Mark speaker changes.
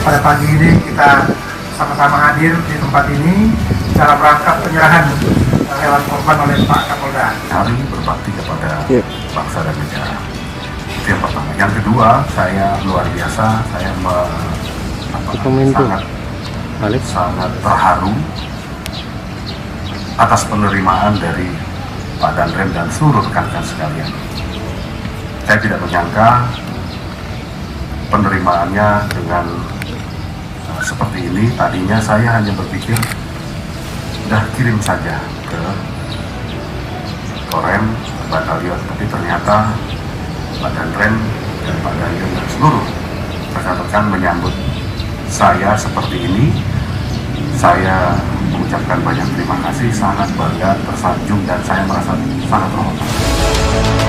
Speaker 1: pada pagi ini kita sama-sama hadir di tempat ini dalam rangka penyerahan hewan korban oleh Pak Kapolda.
Speaker 2: Hari ini berbakti kepada bangsa dan negara. Itu yang pertama. Yang kedua, saya luar biasa, saya sangat terharu atas penerimaan dari Pak Danrem dan seluruh rekan-rekan sekalian. Saya tidak menyangka penerimaannya dengan seperti ini. Tadinya saya hanya berpikir udah kirim saja ke Korem Batalion, tapi ternyata Pak Danrem dan Pak Danrem dan seluruh rekan-rekan menyambut saya seperti ini. Saya mengucapkan banyak terima kasih, sangat bangga, tersanjung, dan saya merasa sangat terhormat.